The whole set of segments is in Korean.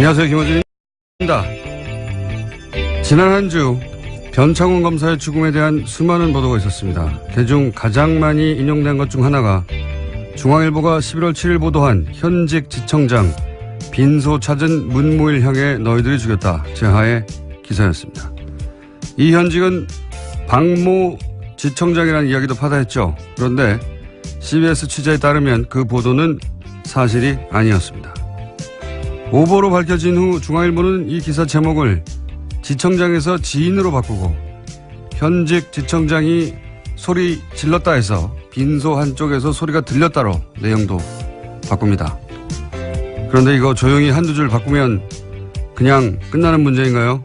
안녕하세요. 김어준입니다. 지난 한 주 변창훈 검사의 죽음에 대한 수많은 보도가 있었습니다. 그중 가장 많이 인용된 것 중 하나가 중앙일보가 11월 7일 보도한 현직 지청장 빈소 찾은 문무일 향해 너희들이 죽였다 제하의 기사였습니다. 이 현직은 박모 지청장이라는 이야기도 파다했죠. 그런데 CBS 취재에 따르면 그 보도는 사실이 아니었습니다. 오보로 밝혀진 후 중앙일보는 이 기사 제목을 지청장에서 지인으로 바꾸고 현직 지청장이 소리 질렀다 해서 빈소 한쪽에서 소리가 들렸다로 내용도 바꿉니다. 그런데 이거 조용히 한두 줄 바꾸면 그냥 끝나는 문제인가요?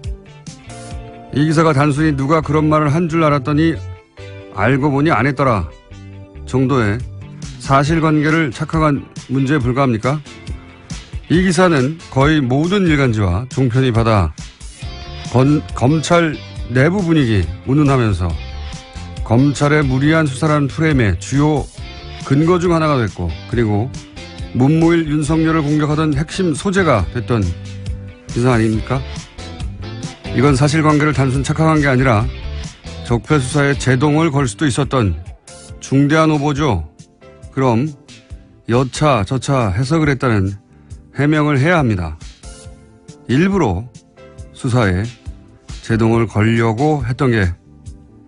이 기사가 단순히 누가 그런 말을 한 줄 알았더니 알고 보니 안 했더라 정도의 사실관계를 착각한 문제에 불과합니까? 이 기사는 거의 모든 일간지와 종편이 받아 검찰 내부 분위기 운운하면서 검찰의 무리한 수사라는 프레임의 주요 근거 중 하나가 됐고, 그리고 문무일 윤석열을 공격하던 핵심 소재가 됐던 기사 아닙니까? 이건 사실관계를 단순 착각한 게 아니라 적폐 수사에 제동을 걸 수도 있었던 중대한 오보죠. 그럼 여차 저차 해석을 했다는 해명을 해야 합니다. 일부러 수사에 제동을 걸려고 했던 게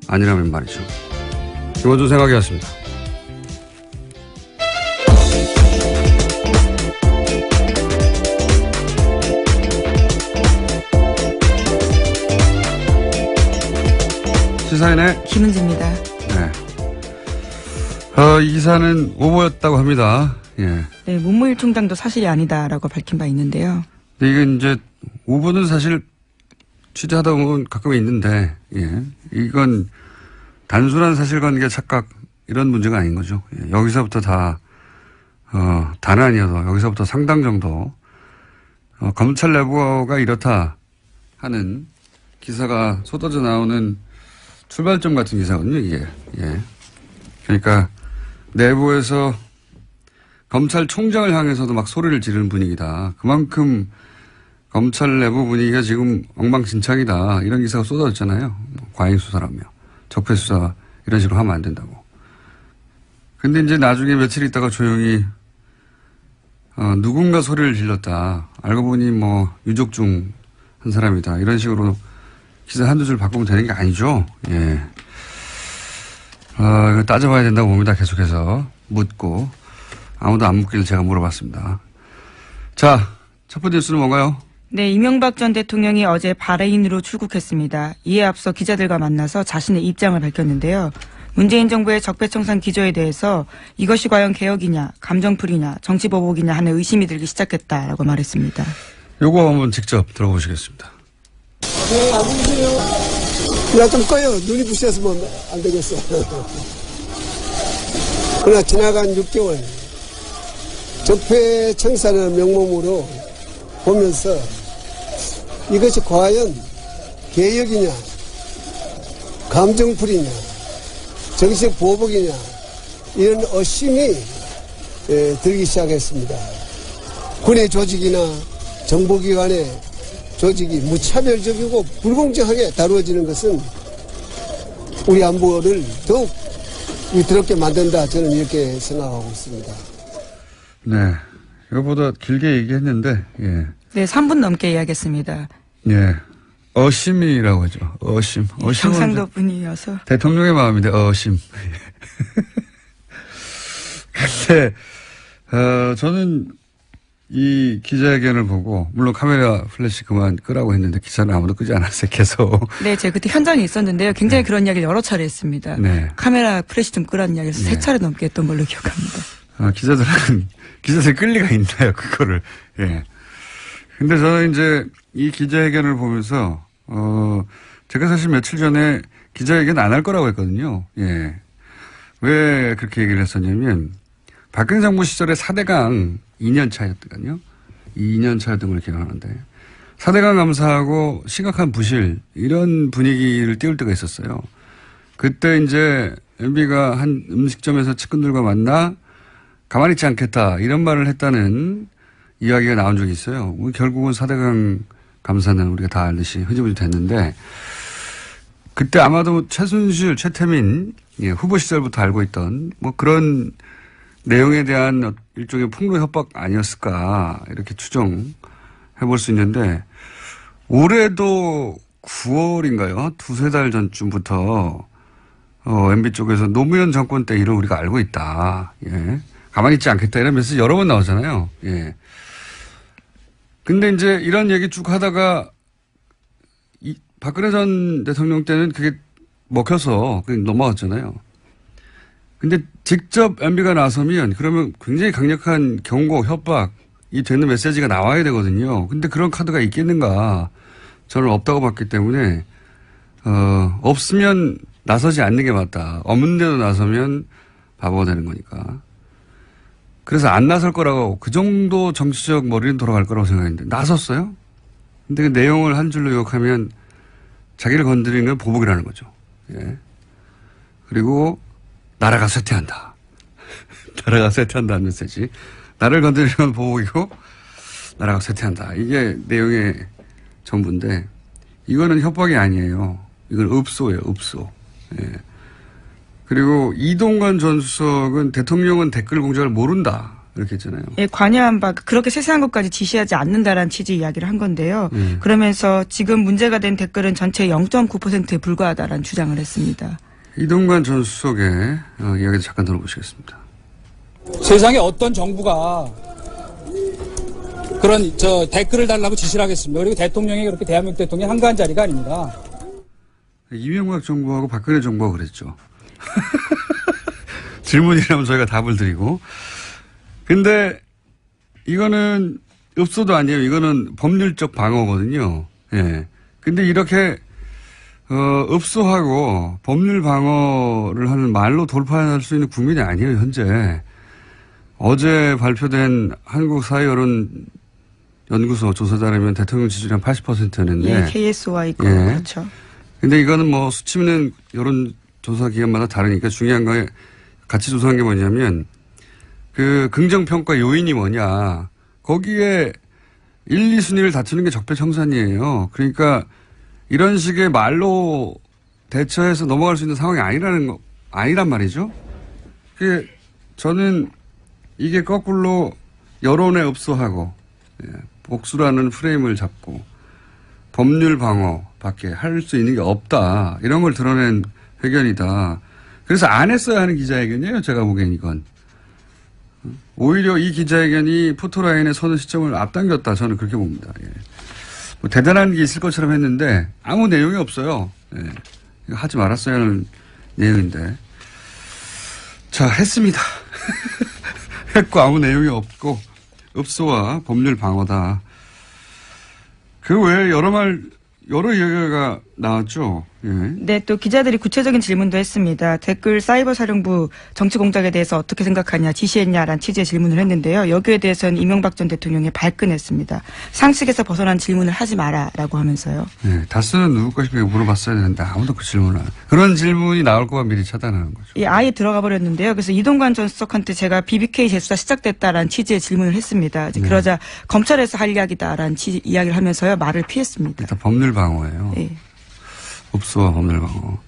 아니라면 말이죠. 김어준 생각이었습니다. 시사인의 김은지입니다. 네. 이 기사는 오보였다고 합니다. 예. 네, 문무일 총장도 사실이 아니다라고 밝힌 바 있는데요. 이게 이제 오보는 사실 취재하다 보면 가끔 있는데, 예. 이건 단순한 사실관계 착각 이런 문제가 아닌 거죠. 예. 여기서부터 다는 아니어도 여기서부터 상당 정도 검찰 내부가 이렇다 하는 기사가 쏟아져 나오는 출발점 같은 기사거든요, 이게. 예. 그러니까 내부에서 검찰총장을 향해서도 막 소리를 지르는 분위기다. 그만큼 검찰 내부 분위기가 지금 엉망진창이다. 이런 기사가 쏟아졌잖아요. 과잉수사라며. 적폐수사 이런 식으로 하면 안 된다고. 근데 이제 나중에 며칠 있다가 조용히 누군가 소리를 질렀다. 알고 보니 뭐 유족 중 한 사람이다. 이런 식으로 기사 한두 줄 바꾸면 되는 게 아니죠. 예. 이거 따져봐야 된다고 봅니다. 계속해서 묻고. 아무도 안 묻기를 제가 물어봤습니다. 자, 첫 번째 뉴스는 뭔가요? 네, 이명박 전 대통령이 어제 바레인으로 출국했습니다. 이에 앞서 기자들과 만나서 자신의 입장을 밝혔는데요. 문재인 정부의 적폐청산 기조에 대해서 이것이 과연 개혁이냐, 감정풀이냐, 정치보복이냐 하는 의심이 들기 시작했다라고 말했습니다. 요거 한번 직접 들어보시겠습니다. 네, 안녕하세요. 야, 좀 꺼요. 눈이 부셔서 뭐 안 되겠어. 그러나 지나간 6개월 적폐청산의 명목으로 보면서 이것이 과연 개혁이냐, 감정풀이냐, 정식 보복이냐 이런 의심이 들기 시작했습니다. 군의 조직이나 정보기관의 조직이 무차별적이고 불공정하게 다루어지는 것은 우리 안보를 더욱 위태롭게 만든다. 저는 이렇게 생각하고 있습니다. 네. 이거보다 길게 얘기했는데, 예. 네, 3분 넘게 이야기했습니다. 예. 어심이라고 하죠. 어심. 경상도 분이어서. 대통령의 마음인데, 어심. 근데, 저는 이 기자회견을 보고, 물론 카메라 플래시 그만 끄라고 했는데 기사는 아무도 끄지 않았어요, 계속. 네, 제가 그때 현장에 있었는데요. 굉장히 그런 이야기를 여러 차례 했습니다. 네. 카메라 플래시 좀 끄라는 이야기를 네. 3차례 넘게 했던 걸로 기억합니다. 기자들 끌 리가 있나요, 그거를. 예. 근데 저는 이제 이 기자회견을 보면서, 제가 사실 며칠 전에 기자회견 안 할 거라고 했거든요. 예. 왜 그렇게 얘기를 했었냐면, 박근혜 정부 시절에 4대강 2년 차였거든요. 2년 차였던 걸 기억하는데. 4대강 감사하고 심각한 부실, 이런 분위기를 띄울 때가 있었어요. 그때 이제 MB가 한 음식점에서 측근들과 만나 가만히 있지 않겠다, 이런 말을 했다는 이야기가 나온 적이 있어요. 결국은 4대강 감사는 우리가 다 알듯이 흐지부지 됐는데 그때 아마도 최순실, 최태민 후보 시절부터 알고 있던 뭐 그런 내용에 대한 일종의 폭로 협박 아니었을까 이렇게 추정해 볼 수 있는데 올해도 9월인가요? 두세 달 전쯤부터 MB 쪽에서 노무현 정권 때 일을 우리가 알고 있다. 예. 가만히 있지 않겠다 이런 메시지 여러 번 나오잖아요. 예. 근데 이제 이런 얘기 쭉 하다가 박근혜 전 대통령 때는 그게 먹혀서 그냥 넘어갔잖아요. 근데 직접 MB가 나서면 그러면 굉장히 강력한 경고, 협박이 되는 메시지가 나와야 되거든요. 근데 그런 카드가 있겠는가? 저는 없다고 봤기 때문에, 없으면 나서지 않는 게 맞다. 없는데도 나서면 바보가 되는 거니까. 그래서 안 나설 거라고 그 정도 정치적 머리는 돌아갈 거라고 생각했는데 나섰어요? 근데 그 내용을 한 줄로 요약하면 자기를 건드리는 건 보복이라는 거죠. 예. 그리고 나라가 쇠퇴한다. 나라가 쇠퇴한다는 메시지. 나를 건드리는 건 보복이고 나라가 쇠퇴한다. 이게 내용의 전부인데 이거는 협박이 아니에요. 이건 읍소예요. 읍소. 예. 그리고 이동관 전 수석은 대통령은 댓글 공작을 모른다. 이렇게 했잖아요. 예, 관여한 바 그렇게 세세한 것까지 지시하지 않는다라는 취지 이야기를 한 건데요. 그러면서 지금 문제가 된 댓글은 전체 0.9%에 불과하다라는 주장을 했습니다. 이동관 전 수석의 이야기도 잠깐 들어보시겠습니다. 세상에 어떤 정부가 그런 댓글을 달라고 지시를 하겠습니다. 그리고 대통령이 그렇게 대한민국 대통령이 한가한 자리가 아닙니다. 이명박 정부하고 박근혜 정부가 그랬죠. 질문이라면 저희가 답을 드리고. 근데 이거는 읍소도 아니에요. 이거는 법률적 방어거든요. 예. 근데 이렇게 읍소하고 법률 방어를 하는 말로 돌파할 수 있는 국민이 아니에요, 현재. 어제 발표된 한국사회여론연구소 조사에 따르면 대통령 지지율이 한 80%였는데. 예, KSY 거 예. 그렇죠. 근데 이거는 뭐 수치 있는 여론조사 기관마다 다르니까 중요한 거에 같이 조사한 게 뭐냐면 그 긍정평가 요인이 뭐냐. 거기에 1, 2순위를 다투는 게 적폐청산이에요. 그러니까 이런 식의 말로 대처해서 넘어갈 수 있는 상황이 아니란 말이죠. 저는 이게 거꾸로 여론에 읍소하고 복수라는 프레임을 잡고 법률 방어밖에 할 수 있는 게 없다. 이런 걸 드러낸 회견이다. 그래서 안 했어야 하는 기자회견이에요. 제가 보기엔 이건. 오히려 이 기자회견이 포토라인에 서는 시점을 앞당겼다. 저는 그렇게 봅니다. 예. 뭐 대단한 게 있을 것처럼 했는데 아무 내용이 없어요. 예. 이거 하지 말았어야 하는 내용인데. 자, 했습니다. 했고 아무 내용이 없고 읍소와 법률 방어다. 그 외에 여러 얘기가 나왔죠. 예. 네, 또 기자들이 구체적인 질문도 했습니다. 댓글 사이버 사령부 정치 공작에 대해서 어떻게 생각하냐, 지시했냐라는 취지의 질문을 했는데요. 여기에 대해서는 이명박 전 대통령이 발끈했습니다. 상식에서 벗어난 질문을 하지 마라라고 하면서요. 네, 다스는 누구 것인가 물어봤어야 되는데 아무도 그 질문을 그런 질문이 나올 거가 미리 차단하는 거죠. 예, 아예 들어가 버렸는데요. 그래서 이동관 전 수석한테 제가 BBK 재수사 시작됐다라는 취지의 질문을 했습니다. 네. 그러자 검찰에서 할 이야기다라는 이야기를 하면서요. 말을 피했습니다. 일단 법률 방어예요. 예. 읍소와 법률 방어.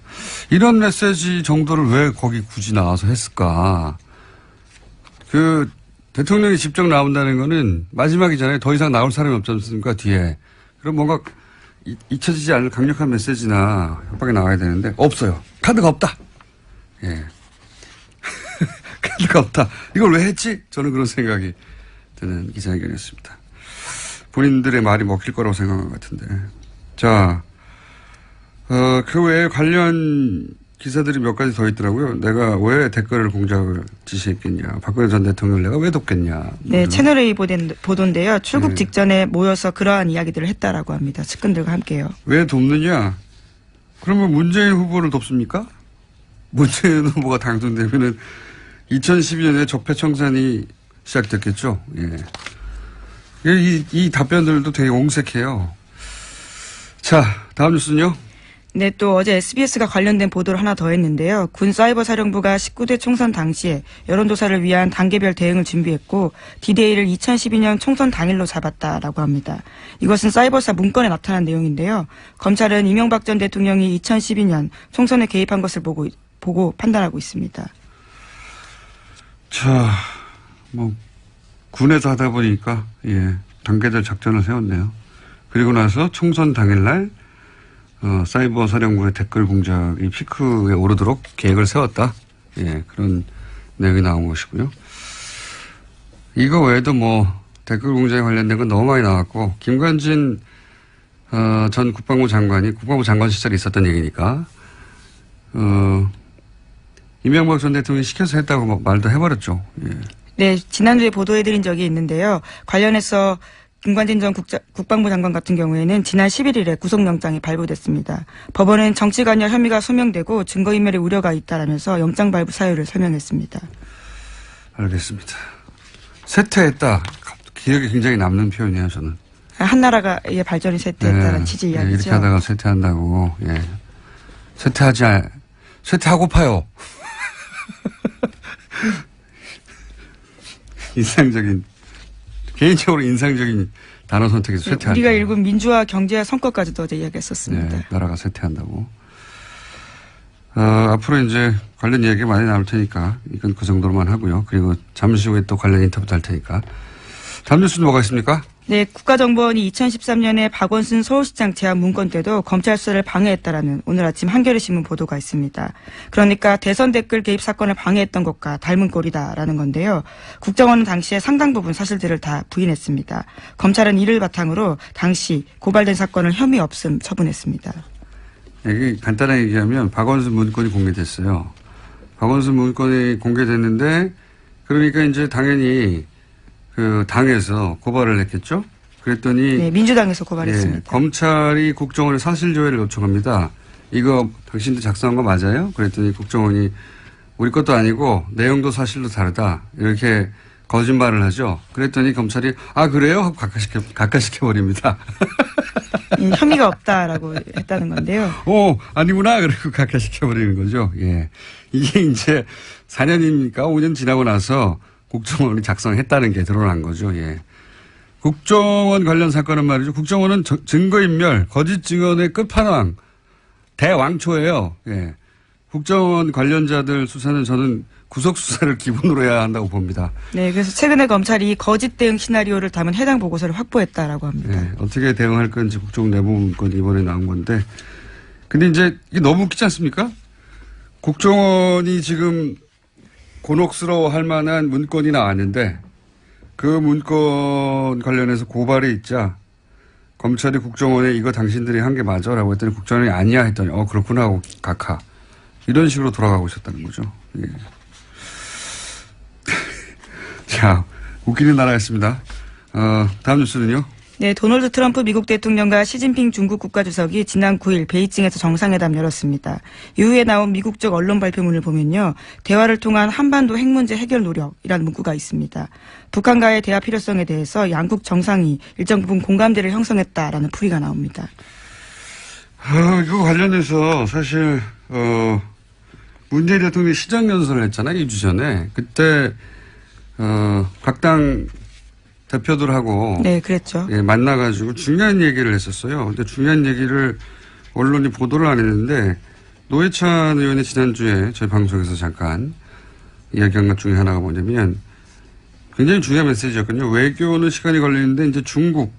이런 메시지 정도를 왜 거기 굳이 나와서 했을까? 대통령이 직접 나온다는 거는 마지막이잖아요. 더 이상 나올 사람이 없지 않습니까? 뒤에. 그럼 뭔가 잊혀지지 않을 강력한 메시지나 협박이 나와야 되는데 없어요. 카드가 없다. 예. 카드가 없다. 이걸 왜 했지? 저는 그런 생각이 드는 기자회견이었습니다. 본인들의 말이 먹힐 거라고 생각한 것 같은데. 자, 그 외에 관련 기사들이 몇 가지 더 있더라고요. 내가 왜 댓글 공작을 지시했겠냐. 박근혜 전 대통령을 내가 왜 돕겠냐. 네, 채널A 보도인데요. 출국 직전에 모여서 그러한 이야기들을 했다라고 합니다. 측근들과 함께요. 왜 돕느냐. 그러면 문재인 후보를 돕습니까? 문재인 후보가 당선되면은 2012년에 적폐청산이 시작됐겠죠. 예. 이 답변들도 되게 옹색해요. 자, 다음 뉴스는요. 네, 또 어제 SBS가 관련된 보도를 하나 더 했는데요. 군 사이버 사령부가 19대 총선 당시에 여론조사를 위한 단계별 대응을 준비했고 D-Day를 2012년 총선 당일로 잡았다라고 합니다. 이것은 사이버사 문건에 나타난 내용인데요. 검찰은 이명박 전 대통령이 2012년 총선에 개입한 것을 보고 판단하고 있습니다. 자, 뭐 군에서 하다 보니까 단계별 작전을 세웠네요. 그리고 나서 총선 당일날 사이버 사령부의 댓글 공작이 피크에 오르도록 계획을 세웠다. 그런 내용이 나온 것이고요. 이거 외에도 뭐 댓글 공작에 관련된 건 너무 많이 나왔고, 김관진 전 국방부 장관이 국방부 장관 시절에 있었던 얘기니까 이명박 전 대통령이 시켜서 했다고 말도 해버렸죠. 네, 지난주에 보도해드린 적이 있는데요. 관련해서 김관진 전 국방부 장관 같은 경우에는 지난 11일에 구속영장이 발부됐습니다. 법원은 정치관여 혐의가 소명되고 증거인멸의 우려가 있다라면서 영장 발부 사유를 설명했습니다. 알겠습니다. 쇠퇴했다. 기억에 굉장히 남는 표현이에요, 저는. 한나라가의 발전이 쇠퇴했다는 취지 이야기죠. 이렇게 하다가 쇠퇴한다고. 쇠퇴하고파요. 개인적으로 인상적인 단어 선택에서 쇠퇴한다. 우리가 읽은 민주화 경제화 성과까지도 어제 이야기했었습니다. 네, 나라가 쇠퇴한다고. 앞으로 이제 관련 이야기 많이 나올 테니까 이건 그 정도로만 하고요. 그리고 잠시 후에 또 관련 인터뷰도 할 테니까. 다음 뉴스는 뭐가 있습니까? 네, 국가정보원이 2013년에 박원순 서울시장 제안 문건 때도 검찰 수사를 방해했다라는 오늘 아침 한겨레신문 보도가 있습니다. 그러니까 대선 댓글 개입 사건을 방해했던 것과 닮은 꼴이다라는 건데요. 국정원은 당시에 상당 부분 사실들을 다 부인했습니다. 검찰은 이를 바탕으로 당시 고발된 사건을 혐의 없음 처분했습니다. 이게 간단하게 얘기하면 박원순 문건이 공개됐어요. 박원순 문건이 공개됐는데 그러니까 이제 당연히 그 당에서 고발을 했겠죠. 그랬더니 네, 민주당에서 고발했습니다. 검찰이 국정원에 사실조회를 요청합니다. 이거 당신들 작성한 거 맞아요? 그랬더니 국정원이 우리 것도 아니고 내용도 사실도 다르다. 이렇게 거짓말을 하죠. 그랬더니 검찰이 그래요? 하고 각하시켜버립니다. 혐의가 없다라고 했다는 건데요. 아니구나. 그리고 각하시켜버리는 거죠. 예. 이게 이제 4년입니까? 5년 지나고 나서 국정원이 작성했다는 게 드러난 거죠. 예. 국정원 관련 사건은 말이죠. 국정원은 증거인멸, 거짓 증언의 끝판왕, 대왕초예요. 예. 국정원 관련자들 수사는 저는 구속수사를 기본으로 해야 한다고 봅니다. 네, 그래서 최근에 검찰이 거짓 대응 시나리오를 담은 해당 보고서를 확보했다라고 합니다. 예. 어떻게 대응할 건지 국정원 내부 문건이 이번에 나온 건데. 근데 이제 이게 너무 웃기지 않습니까? 국정원이 지금 곤혹스러워 할 만한 문건이 나왔는데 그 문건 관련해서 고발이 있자 검찰이 국정원에 이거 당신들이 한 게 맞아? 라고 했더니 국정원이 아니야 했더니 그렇구나 하고 각하. 이런 식으로 돌아가고 있었다는 거죠. 예. 자, 웃기는 나라였습니다. 다음 뉴스는요? 네, 도널드 트럼프 미국 대통령과 시진핑 중국 국가주석이 지난 9일 베이징에서 정상회담 열었습니다. 이후에 나온 미국 쪽 언론 발표문을 보면요. 대화를 통한 한반도 핵 문제 해결 노력이라는 문구가 있습니다. 북한과의 대화 필요성에 대해서 양국 정상이 일정 부분 공감대를 형성했다라는 풀이가 나옵니다. 이거 관련해서 사실 문재인 대통령이 시정연설을 했잖아요. 2주 전에. 그때 각 당 대표들하고 네, 그랬죠. 예, 만나가지고 중요한 얘기를 했었어요. 근데 중요한 얘기를 언론이 보도를 안 했는데 노회찬 의원이 지난주에 저희 방송에서 잠깐 이야기한 것 중에 하나가 뭐냐면 굉장히 중요한 메시지였거든요. 외교는 시간이 걸리는데 이제 중국과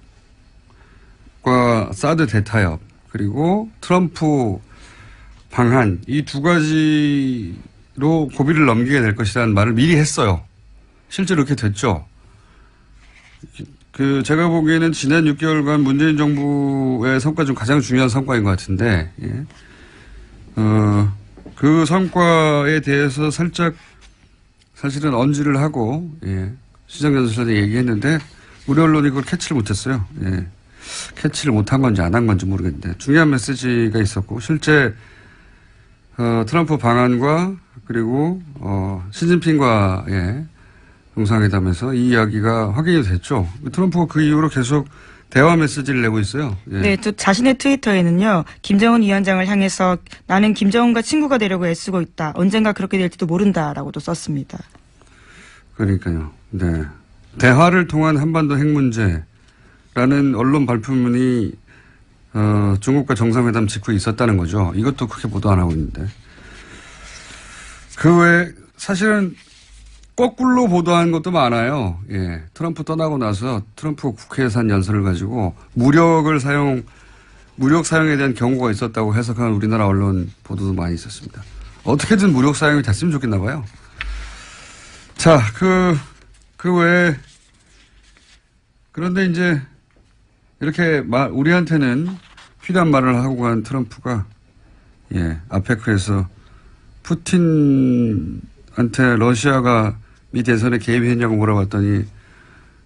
사드 대타협 그리고 트럼프 방한 이 두 가지로 고비를 넘기게 될 것이라는 말을 미리 했어요. 실제로 그렇게 됐죠. 제가 보기에는 지난 6개월간 문재인 정부의 성과 중 가장 중요한 성과인 것 같은데, 예. 그 성과에 대해서 살짝 사실은 언지를 하고, 예. 시정연설에서 얘기했는데, 우리 언론이 그걸 캐치를 못했어요. 예. 캐치를 못한 건지 안 한 건지 모르겠는데, 중요한 메시지가 있었고, 실제, 트럼프 방안과 그리고, 시진핑과의 정상회담에서 이 이야기가 확인이 됐죠. 트럼프가 그 이후로 계속 대화 메시지를 내고 있어요. 예. 네, 또 자신의 트위터에는요, 김정은 위원장을 향해서 나는 김정은과 친구가 되려고 애쓰고 있다. 언젠가 그렇게 될지도 모른다라고도 썼습니다. 그러니까요. 네. 대화를 통한 한반도 핵 문제라는 언론 발표문이 중국과 정상회담 직후에 있었다는 거죠. 이것도 그렇게 보도 안 하고 있는데. 그 외에 사실은 거꾸로 보도한 것도 많아요. 예. 트럼프 떠나고 나서 트럼프가 국회에서 한 연설을 가지고 무력 사용에 대한 경고가 있었다고 해석한 우리나라 언론 보도도 많이 있었습니다. 어떻게든 무력 사용이 됐으면 좋겠나 봐요. 자, 그 외에, 그런데 이제, 이렇게 우리한테는 필요한 말을 하고 간 트럼프가, 예, 아페크에서 푸틴한테 러시아가 미 대선에 개입했냐고 물어봤더니,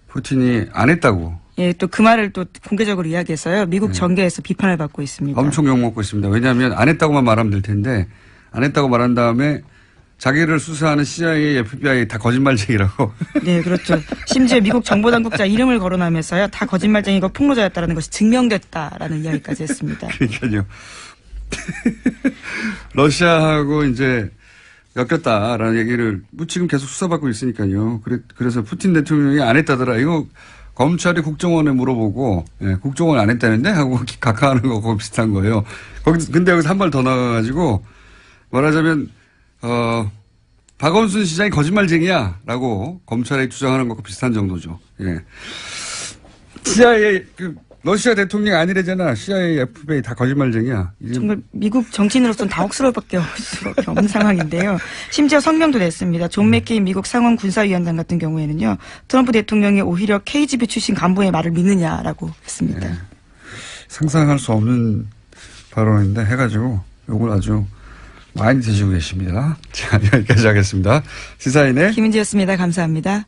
푸틴이 안 했다고. 예, 또 그 말을 또 공개적으로 이야기해서요. 미국 정계에서 비판을 받고 있습니다. 엄청 욕먹고 있습니다. 왜냐하면 안 했다고만 말하면 될 텐데, 안 했다고 말한 다음에 자기를 수사하는 CIA, FBI 다 거짓말쟁이라고. 네, 그렇죠. 심지어 미국 정보당국자 이름을 거론하면서요. 다 거짓말쟁이고 폭로자였다는 것이 증명됐다라는 이야기까지 했습니다. 그러니까요. 러시아하고 이제 엮였다라는 얘기를 지금 계속 수사받고 있으니까요. 그래서 푸틴 대통령이 안 했다더라. 이거 검찰이 국정원에 물어보고, 예, 국정원 안 했다는데 하고 각하하는 거하고 비슷한 거예요. 근데 여기서 한 발 더 나가가지고 말하자면 박원순 시장이 거짓말쟁이야 라고 검찰이 주장하는 것과 비슷한 정도죠. 예. CIA, 러시아 대통령이 아니래잖아. CIA, FBI 다 거짓말쟁이야. 정말 미국 정치인으로서는 당혹스러울 수밖에 없는 상황인데요. 심지어 성명도 냈습니다. 존 맥케인 미국 상원 군사위원장 같은 경우에는요. 트럼프 대통령이 오히려 KGB 출신 간부의 말을 믿느냐라고 했습니다. 예. 상상할 수 없는 발언인데 해가지고 이걸 아주 많이 드시고 계십니다. 자, 여기까지 하겠습니다. 시사인의 김은지였습니다. 감사합니다.